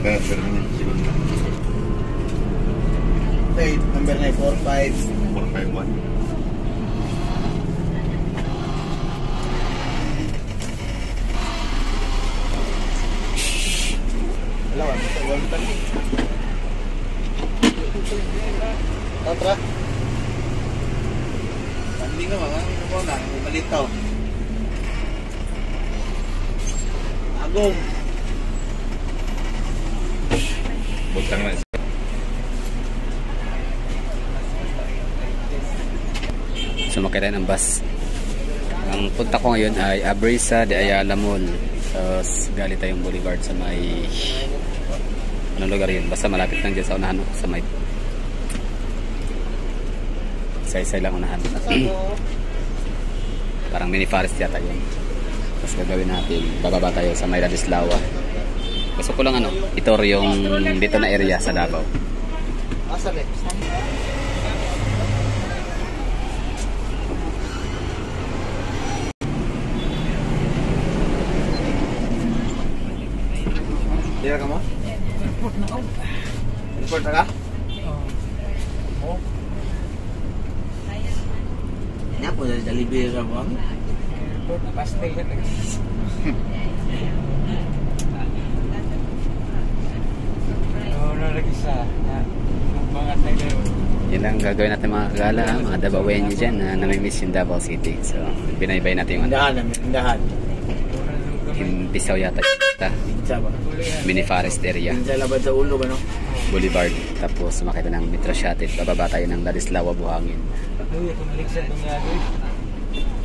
Taga terminal segunda. Okay, number 9, 45. 451. Dalawa, one tali. Otra. Hindi nga mga ano ko na, malitaw. Agong. Butang na. Sumakay tayo ng bus. Ang punta ko ngayon ay Abrisa de Ayala Mall. Tapos galing tayong Boulevard sa may anong lugar yun? Basta malapit lang dyan sa unahan, sa may isa-isa lang unahan. Parang mini forest yata yun. Tapos gagawin natin, bababa tayo sa may Ladislao. Gusto ko lang ito yung dito na area sa Davao. Tira ka mo? Report na ako. Report na ka? Oo. Nga po, dalibi sa buwan. Report na pastel ka na. Oo, lagi sa mga tayo. Yun lang gagawin natin mga kagala, mga Davaoenyo dyan na namimiss yung Davao City. So, binaybay natin yung Indahan. Impisaw yata mini forest area. Pinsa labad sa ulo ba no? Boulevard. Tapos sumakay tayo ng Metro Shuttle. Bababa tayo ng Ladislao, Buhangin.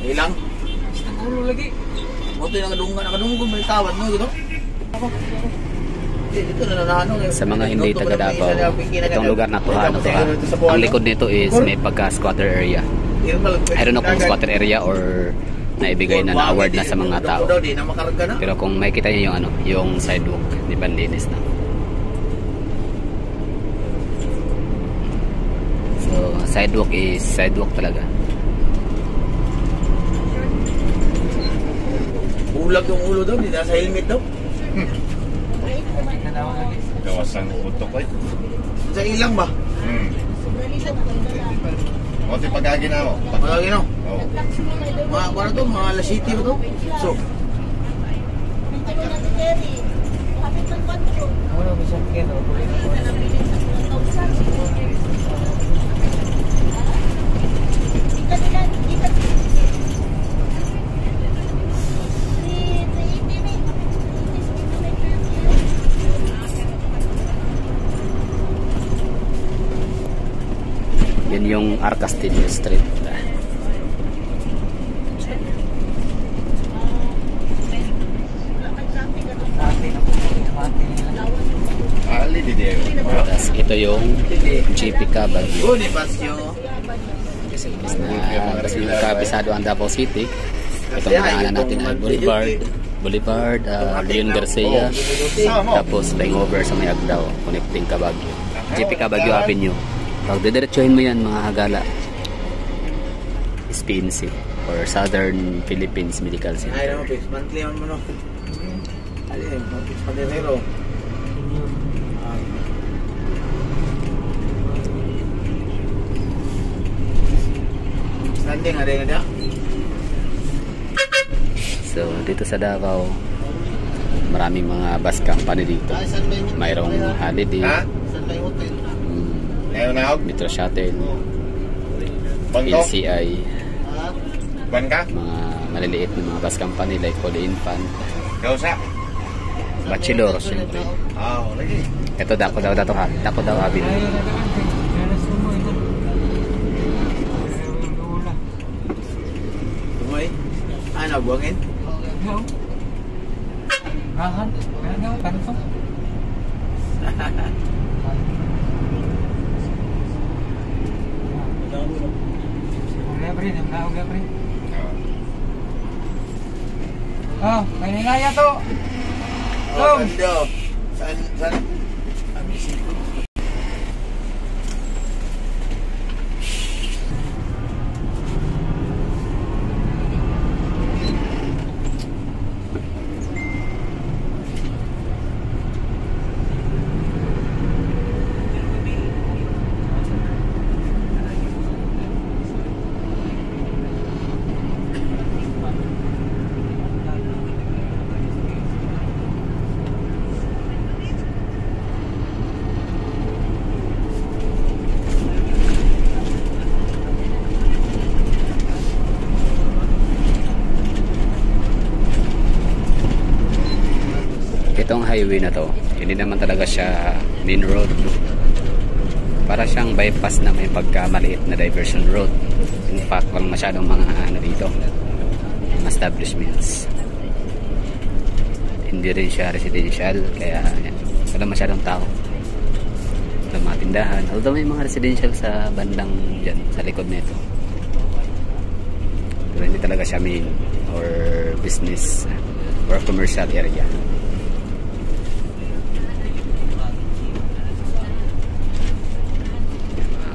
Ilang? Basta ulo lagi. Moto yung nakadunggan may tawad mo gito. Dito na nanano. Sa mga hindi taga Davao, itong lugar na to ang likod nito is may pagka-squatter area. I don't know kung squatter area or naibigay na na-award na sa mga tao. Pero kung makikita niyo yung sidewalk, di ba linis na. So, sidewalk is sidewalk talaga. Bulag yung ulo daw, di nasa helmet daw. Gawasan ng utok ko. Sa ilang ba? Moto pagagi na ako. Pagagi na? Oo. Mga ano to? Mga alas city ba to? So? Ano ba siya kino? Yan yung Arcastillo Street. Tapos ito yung GP Cabagyo. Tapos yung kabisado ang Davao City. Itong pinaanan natin ay Boulevard, Leon Garcia. Tapos flying sa may Agdao, connecting Cabagyo. GP Cabagyo Avenue. Pag didiretsuhin mo yan mga hagala, SPNC or Southern Philippines Medical Center. Ay naman, fix monthly mo no. Ay, fix padero. Standing ada nga. So dito sa Davao, maraming mga bus company dito. Mayroong holiday. Metro Shuttle, LCI, mga maliliit na mga bus company like Holy Infant, Bachelor, siyempre. Ito Dako daw Abin. Ano, buwangin? Oh, may nilaya to. Oh, ganda. Saan? Itong highway na to, hindi naman talaga siya main road. Para siyang bypass na may pagkamaliit na diversion road. In fact, walang masyadong mga ano dito, establishments. Hindi rin siya residential, kaya yan, wala masyadong tao. Wala mga tindahan. Although may mga residential sa bandang dyan, sa likod nito. Pero hindi talaga siya main or business or commercial area.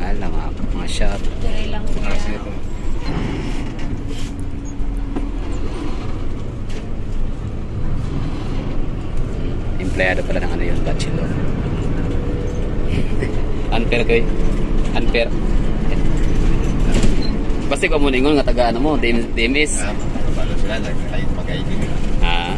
Alam mga shop. Dali lang po Ah, yan. sige po. Empleyado pala ng ano yun, bachelor. Unfair kayo. Unfair. Basta ko muna nga taga ano mo, DMS. Paano sila, kahit mag-ID nila. Ah.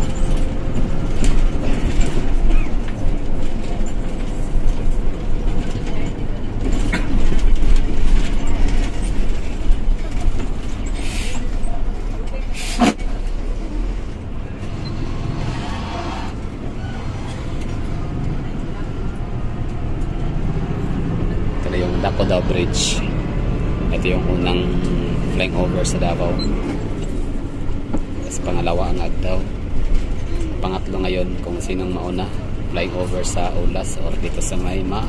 Ito na yung Dacoda Bridge. Ito yung unang flying over sa Davao. Tapos pangalawa ang Agdao. Pangatlo ngayon kung sinong mauna flying over sa Ulas or dito sa Mayma.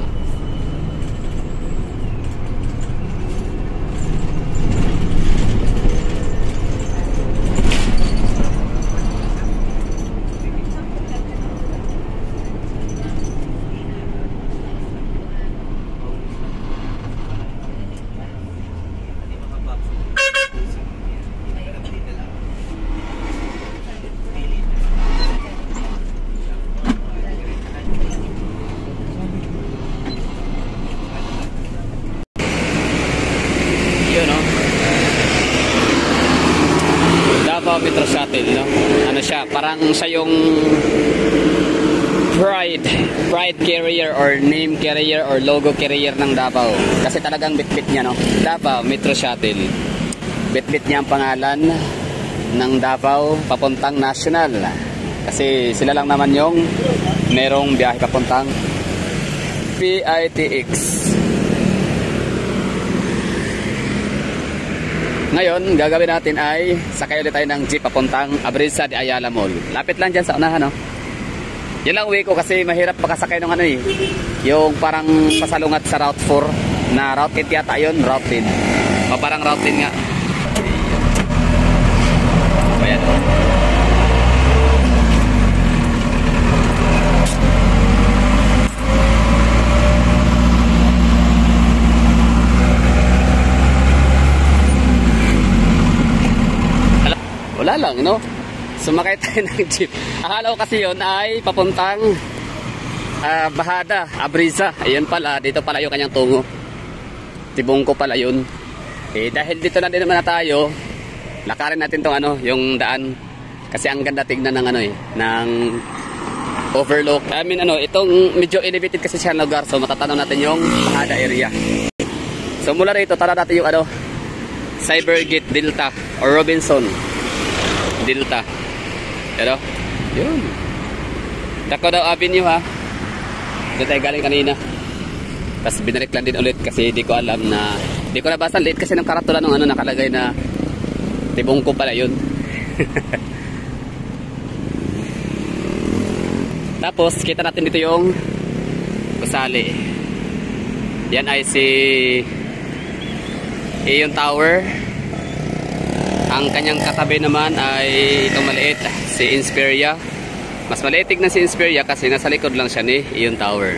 Davao Metro Shuttle, no? Ano siya, parang siya yung pride carrier or name carrier or logo carrier ng Davao. Kasi talagang bitbit niya, no? Davao Metro Shuttle. Bitbit niya ang pangalan ng Davao papuntang national. Kasi sila lang naman yung merong biyahe papuntang PITX. Ngayon, gagawin natin ay sakay ulit tayo ng jeep papuntang Abrisa de Ayala Mall. Lapit lang dyan sa unahan, no? Yan lang uwi ko kasi mahirap pakasakay ng ano eh. Yung parang pasalungat sa Route 4 na Route 8 yata yun, Route 10. O parang Route 10 nga. Ayan. Wala lang, no? Sumakay tayo ng jeep. Akala ko kasi yun ay papuntang Bahada, Abrisa. Ayun pala, dito pala yung kanyang tungo. Tibungko pala yun. Eh, dahil dito na din naman na tayo, lakarin natin tong ano, yung daan. Kasi ang ganda tignan ng ano eh, ng overlook. I mean ano, itong medyo elevated kasi siya lugar. So matatanaw natin yung Bahada area. So mula rito, tara natin yung ano, Cybergate Delta or Robinson Delta. Pero, yun. Dacoda Avenue ha. Doon tayo galing kanina. Tapos binalik lang din ulit kasi di ko alam na, di ko nabasa late kasi ng karatula nung ano nakalagay na Tibungko pala yun. Tapos kita natin dito yung gusali. Yan ay si Ion Tower. Ang kanyang katabi naman ay itong maliit, si Insperia. Mas maliit tignan si Insperia kasi nasa likod lang siya ni Ion Tower.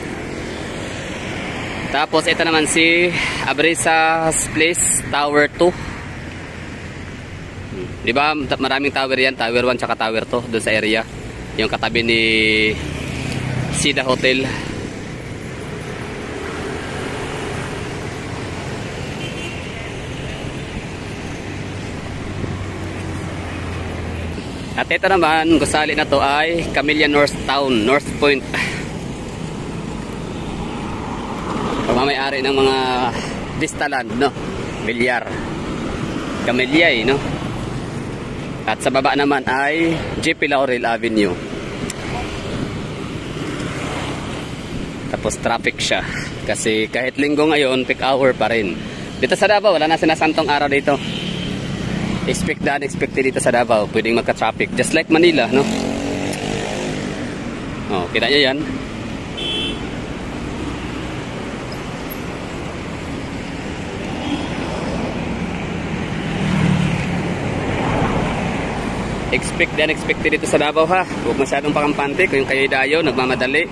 Tapos ito naman si Abrisa's Place, Tower 2. Diba maraming tower yan, Tower 1 tsaka Tower 2 doon sa area. Yung katabi ni Sida Hotel. At ito naman, gusali na to ay Camellia North Town, North Point. Pamamayari ng mga Vistaland, no? Bilyar. Camellia, no? At sa baba naman ay JP Laurel Avenue. Tapos traffic siya. Kasi kahit linggo ngayon, peak hour pa rin. Dito sa Davao, wala na sinasantong araw dito. Expect the unexpected dito sa Davao. Pwedeng magka-traffic. Just like Manila, no? Oh, kita nyo yan. Expect the unexpected dito sa Davao, ha. Huwag masyadong pakampante. Kung yung kayo dayo, nagmamadali.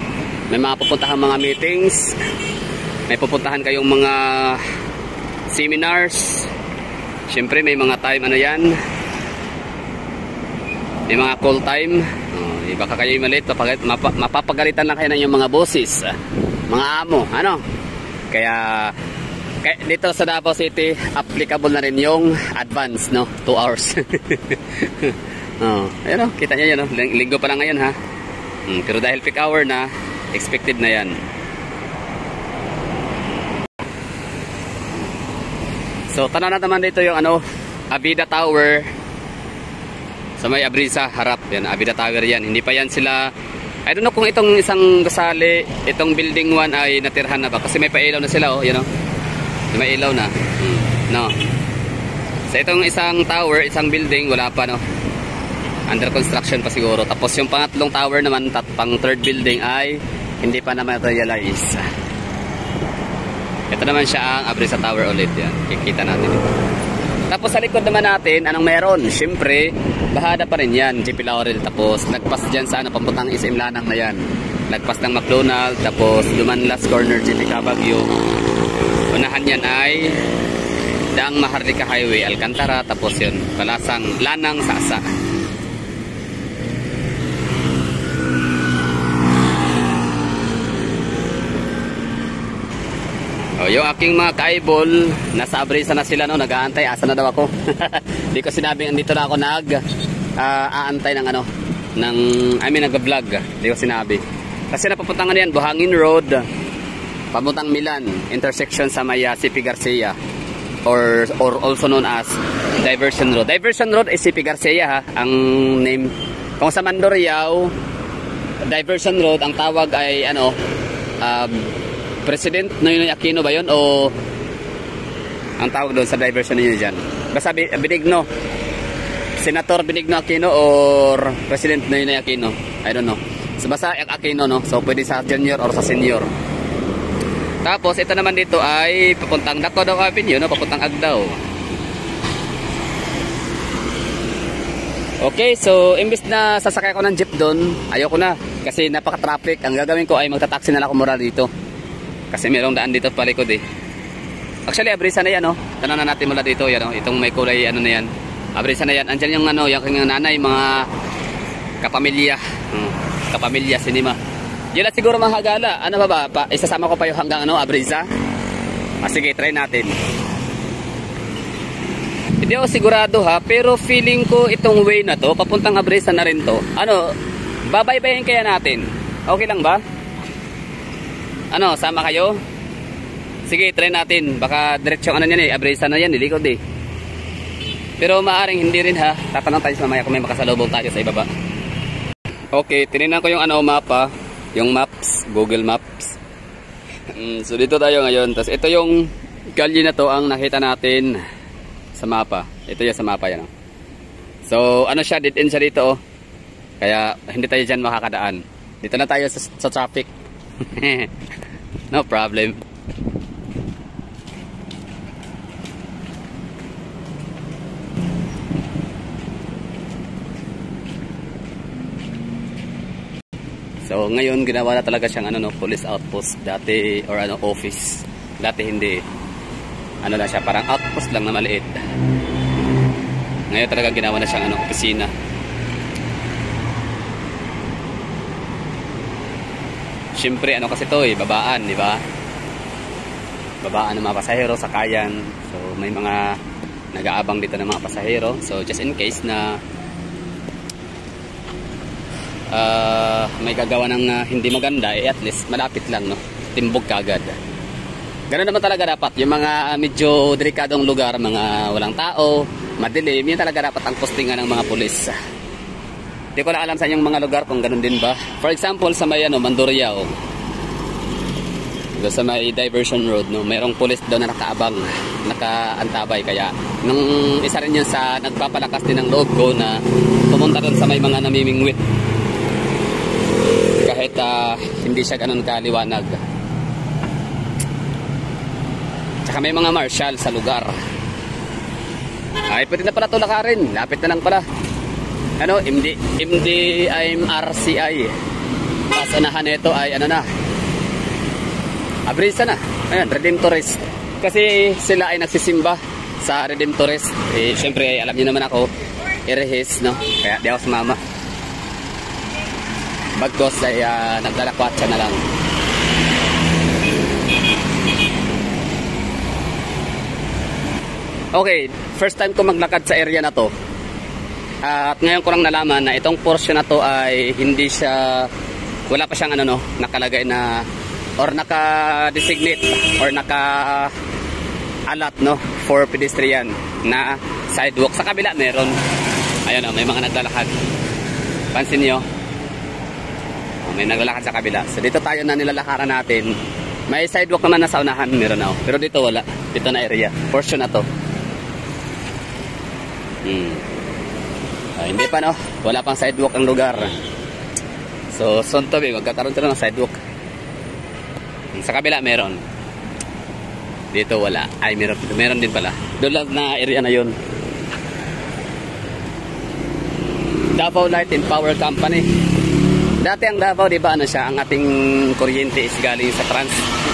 May mga pupuntahan mga meetings. May pupuntahan kayong mga seminars. Siyempre may mga time ano yan. May mga call time. Baka kayo malit, mapapagalitan lang kayo ng yung mga bosses, mga amo, ano. Kaya dito sa Davao City, applicable na rin yung advance, no? 2 hours. Ayun, no? Kita nyo yan, no? Linggo pa lang ngayon, ha. Pero dahil peak hour na, expected na yan. So, tanaw naman dito yung ano, Avida Tower. Sa may Abrisa, harap. Yan, Avida Tower yan. Hindi pa yan sila, I don't know kung itong isang gusali, itong building 1 ay natirhan na ba. Kasi may pailaw na sila, oh, you know. May ilaw na. No. Sa itong isang tower, isang building, wala pa, no. Under construction pa siguro. Tapos yung pangatlong tower naman, pang third building ay hindi pa na materialize. Ito naman siya ang Abrisa Tower ulit. Yan. Kikita natin ito. Tapos sa likod naman natin, anong meron? Siyempre, bahada pa rin yan. JP Laurel. Tapos nagpas dyan sa papuntang SM Lanang na yan. Nagpas ng McDonald. Tapos Dumanlas Corner, JP Cabagyo. Unahan yan ay Daang Maharlika Highway, Alcantara. Tapos yun, Palasang Lanang, Sasa. Yung aking mga kaibol, nasa Abrisa na sila, no, nag-aantay. Asa na daw ako? Hindi ko sinabing andito na ako aantay ng ano, nag-vlog. Hindi ko sinabi. Kasi napapunta nga yan, Buhangin Road, papuntang Milan, intersection sa may CP Garcia, or also known as Diversion Road. Diversion Road is CP Garcia, ha, ang name. Kung sa Mandurriao, Diversion Road, ang tawag ay ano, President Noynoy Aquino ba yun? O ang tawag doon sa diversion niyo dyan? Basta Benigno. Senator Benigno Aquino or President Noynoy Aquino? I don't know. So basta Aquino, no? So pwede sa junior or sa senior. Tapos ito naman dito ay papuntang Dakota Avenue, no? Papuntang Agdao. Okay, so imbis na sasakay ko ng jeep doon, ayoko na. Kasi napaka-traffic. Ang gagawin ko ay magta-taxi na lang ako mura dito. Kasi mayroong daan dito palikod, eh. Actually, Abrisa na yan, no? Tanong na natin mula dito, yan, no? Itong may kulay, ano na yan. Abrisa na yan. Andyan yung, ano, yung nanay, mga kapamilya. Kapamilya, sinima. Yan na siguro mga hagala. Ano ba? Isasama ko pa yung hanggang, ano, Abrisa? Sige, try natin. Hindi ako sigurado, ha? Pero feeling ko itong way na to, papuntang Abrisa na rin to. Ano, babaybayin kaya natin? Okay lang ba? Ano, sama kayo? Sige, try natin. Baka diretsyon ano yan, eh. Abrisa na yan, nilikod, eh. Pero maaring hindi rin, ha. Tatanong tayo mamaya kung may makasalubong tayo sa ibaba. Okay, tinignan ko yung ano, mapa. Yung maps, Google Maps. So dito tayo ngayon. Tapos ito yung kalye na to ang nakita natin sa mapa. Ito yung sa mapa yan, oh. So ano siya, dead end siya dito, oh. Kaya hindi tayo dyan makakadaan. Dito na tayo sa traffic. No problem. So ngayon ginawa na talaga siyang ano, no, police outpost dati, or ano, office. Dati hindi. Ano na siya, parang outpost lang na maliit. Ngayon talaga ginawa na siyang ano, opisina. Siyempre, ano kasi to, eh, babaan, di ba? Babaan ng mga pasahero, sakayan. So, may mga nag-aabang dito ng mga pasahero. So, just in case na may gagawa ng hindi maganda, eh, at least malapit lang, no? Timbog kagad. Ganun naman talaga dapat. Yung mga medyo delikadong lugar, mga walang tao, madilim, yun talaga dapat ang postingan ng mga pulis. Hindi ko na alam sa inyong mga lugar kung ganun din ba. For example, sa may ano, Mandurriao. doon sa may diversion road, no, mayroong pulis daw na nakaabang, nakaantabay. Kaya nung isa rin yun sa nagpapalakas din ng loob ko na pumunta doon sa may mga namimingwit kahit hindi siya ganun kaliwanag. Tsaka may mga marshal sa lugar. Ay, pwede na pala ito lakarin. Lapit na lang pala. Ano, MRCI. Tapos unahan nito ay ano na, Abrisa na. Ayan, Redemptorist. Kasi sila ay nagsisimba sa Redemptorist. Eh, syempre, alam niyo naman ako, irehis, no? Kaya di ako sumama. Bagkos ay nagdalakwatsa na lang. Okay, first time ko maglakad sa area na to. At ngayon ko lang nalaman na itong portion na to ay hindi siya, wala pa siyang ano, no, nakalagay na or naka-designate or naka-alat, no, for pedestrian na sidewalk. Sa kabila meron. Ayun, may mga naglalakad. Pansin nyo? May naglalakad sa kabila. So dito tayo na nilalakaran natin. May sidewalk naman na sa unahan, meron na. Pero dito wala. Dito na area. Portion na to. Hindi pa, no? Wala pang sidewalk ang lugar. So soon to be, magkakaroon tayo ng sidewalk. Sa kabila meron. Dito wala. Ay, meron din pala. Doon lang na area na yun. Davao Light and Power Company. Dati ang Davao, di ba, ano siya, ang ating kuryente is galing sa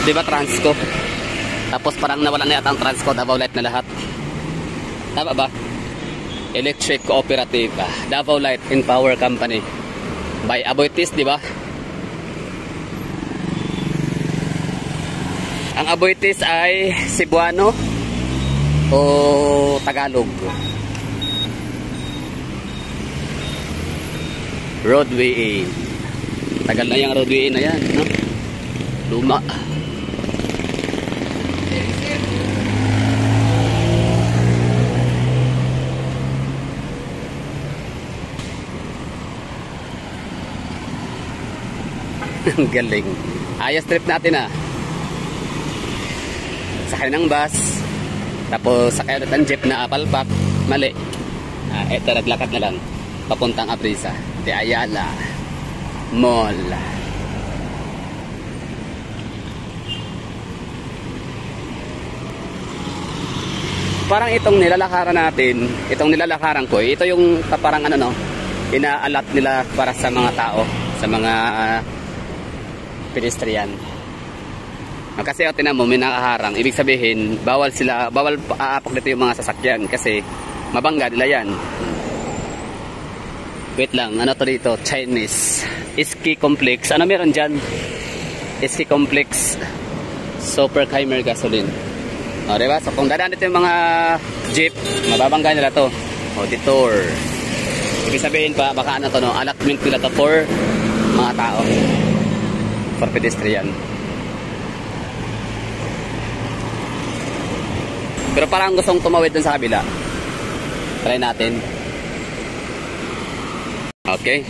di ba, Transco? Tapos parang nawala na yata ang Transco, Davao Light na lahat. Tama ba? Electric Cooperative, Davao Light and Power Company. By Aboitiz, di ba? Ang Aboitiz ay Cebuano o Tagalog. Roadway A. Tagal na yung roadway A na yan, no? Luma. Ang galing. Ayos trip natin, ah. Sakay ng bus, tapos sakay ulit ng jeep na palpak. Mali. Eto, naglakad na lang papuntang Abrisa de Ayala Mall. Parang itong nilalakaran natin, itong nilalakaran ko, ito yung parang ano, no, inaalat nila para sa mga tao, sa mga pedestrian. Kasi tinan mo, may nakaharang. Ibig sabihin, bawal aapak dito yung mga sasakyan kasi mabangga nila yan. Wait lang, ano to dito? Chinese Ski Complex. Ano meron dyan? Ski Complex Superkheimer Gasoline. O, diba? So kung dadaan dito yung mga jeep, mababangga nila to. O, detour. Ibig sabihin pa, baka ano to, no? Allotment nila to for mga tao, for pedestrian. Pero parang gustong tumawid dun sa kabila. Try natin. Okay.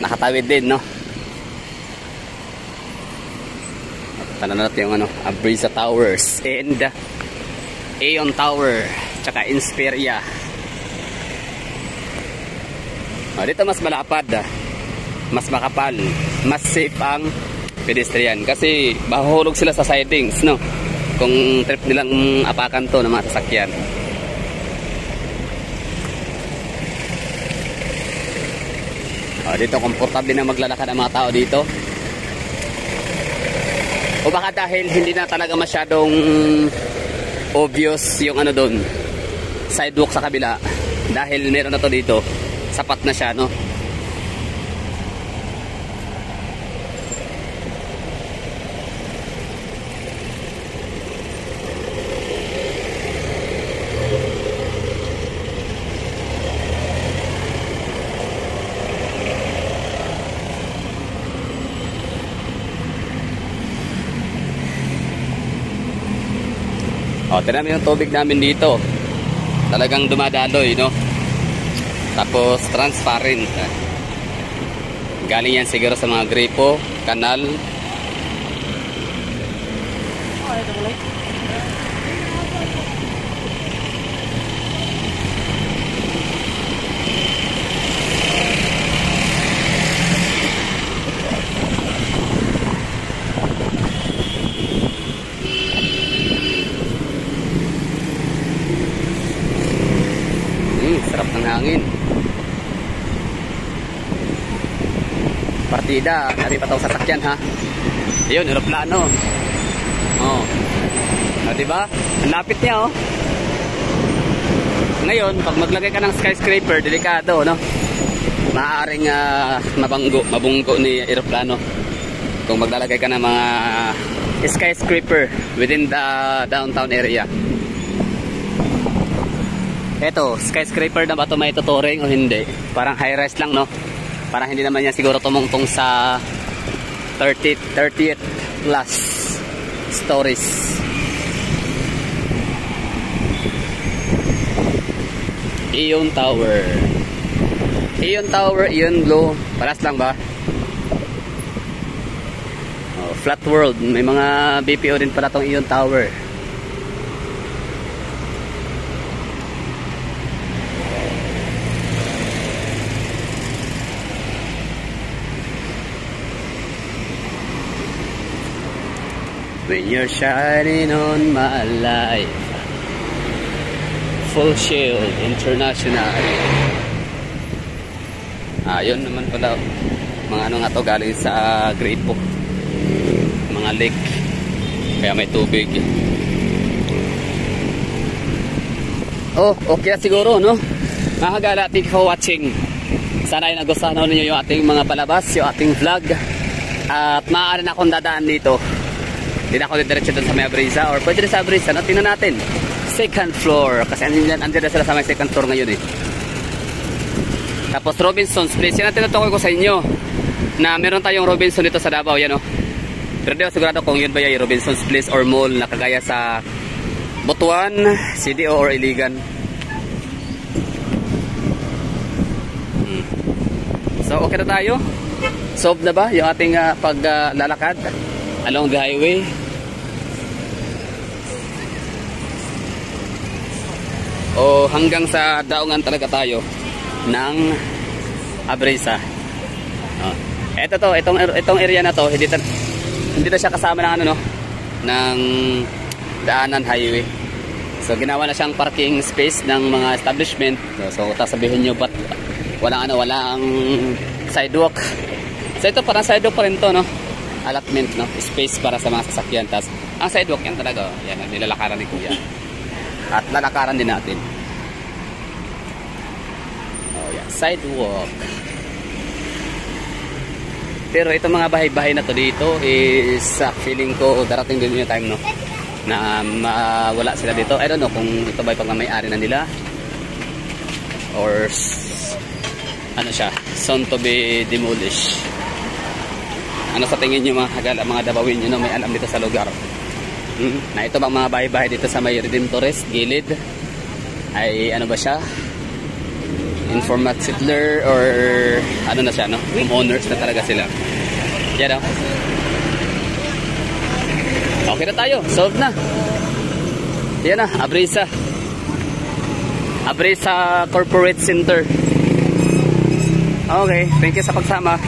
Nakatawid din, no? Tanong natin yung ano, Abrisa Towers and Aeon Tower, tsaka Insperia. Dito mas malapad, mas makapal, mas safe ang pedestrian kasi mahuhulog sila sa sidings, no? Kung trip nilang apakan to ng mga sasakyan. Dito komportable na maglalakad ang mga tao dito. O baka dahil hindi na talaga masyadong obvious yung ano doon, sidewalk sa kabila, dahil meron na to dito, sapat na siya, no? Tignan mo yung tubig namin dito. Talagang dumadaloy, no? Tapos transparent. Galing yan siguro sa mga gripo, kanal. ito kulay. Sarap ng hangin. Partida, sabi pa itong sasakyan ha. Ayun, aeroplano. Oh. O, diba? Ang lapit niya oh. Ngayon, pag maglagay ka ng skyscraper, delikado, no? Maaaring mabunggo ni aeroplano kung maglalagay ka ng mga skyscraper within the downtown area. Eto, skyscraper na ba ito may tuturing o hindi? Parang high-rise lang, no? Parang hindi naman yan siguro tumungtong sa 30th plus stories. Ion Tower. Ion Tower, Ion Blue. Paras lang ba? Oh, Flat World. May mga BPO din pala tong Ion Tower. When you're shining on my life. Full Shield International. Yun naman pala. Mga ano nga to, galing sa Great Book. Mga lake. Kaya may tubig. Oh, okay siguro, no? Mga kagala, thank you for watching. Sana ay nagustuhan ninyo yung ating mga palabas, yung ating vlog. At maaari na akong dadaan dito. Hindi na ako diretso doon sa may Abrisa, or pwede rin sa Abrisa, no? Tingnan natin. Second floor, kasi andyan na sila sa may second floor ngayon eh. Tapos Robinson's Place, yan ang tinutukoy ko sa inyo, na meron tayong Robinson dito sa Davao, yan o. Pero di ako sigurado kung yun ba yung Robinson's Place or mall na kagaya sa Butuan, CDO or Iligan. So okay na tayo. Solved na ba yung ating paglalakad along the highway? O hanggang sa daungan talaga tayo ng Abrisa. Itong area na to, hindi na siya kasama ng ano, no, ng daanan highway. So ginawa na siyang parking space ng mga establishment. So sabihin nyo, ba't walang sidewalk? So ito parang sidewalk pa rin to, no? Allotment, no? Space para sa mga sasakyan. Tas ang sidewalk yan talaga, yan ang nilalakaran ni Kuya. At lalakaran din natin. Oh, yan, sidewalk. Pero itong mga bahay-bahay na to dito is feeling ko darating din yung time, no, na wala sila dito. I don't know kung ito ba yung pagmamayari na nila or ano siya, soon to be demolished. Ano sa tingin nyo mga kagala, mga Dabawin nyo, no, may alam dito sa lugar? Na ito bang mga bahay-bahay dito sa may Redemptorist gilid ay ano ba siya, informal settler or ano na siya, no? Homeowners na talaga sila. Yan, no? Okay na tayo, solved na. Yan na, Abrisa Corporate Center. Okay, thank you sa pagsama.